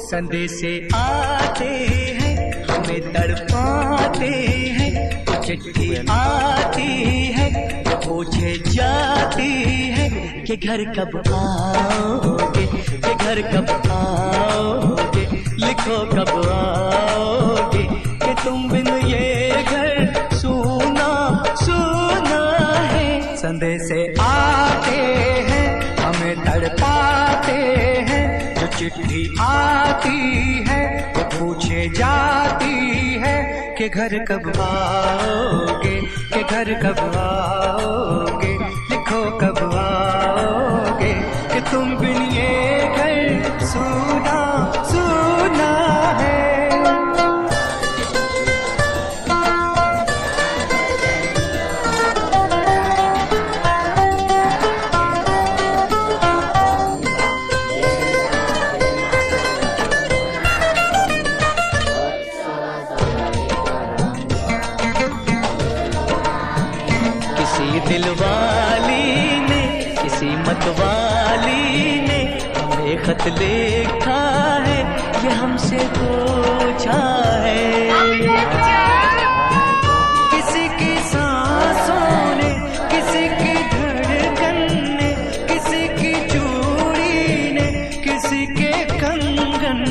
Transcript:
संदेशे आते हैं हमें तड़पाते हैं, चिट्ठी आती है पूछे जाती है कि घर कब आओगे, कि घर कब आओगे, लिखो कब आओगे, कि तुम बिन ये घर सूना सूना है। संदेशे आते हैं हमें तड़पाते हैं, जो चिट्ठी आती है वो पूछे जाती है कि घर कब आओगे, कि घर कब आओगे, लिखो कब आओगे, कि तुम बिन ये घर सूना सूना है। किसी दिलवाली ने, किसी मतवाली ने हमें खत लिखा है, ये हमसे पूछा है। किसी की सांसों ने, किसी की धड़कन ने, किसी की चूड़ी ने, किसी के कंगन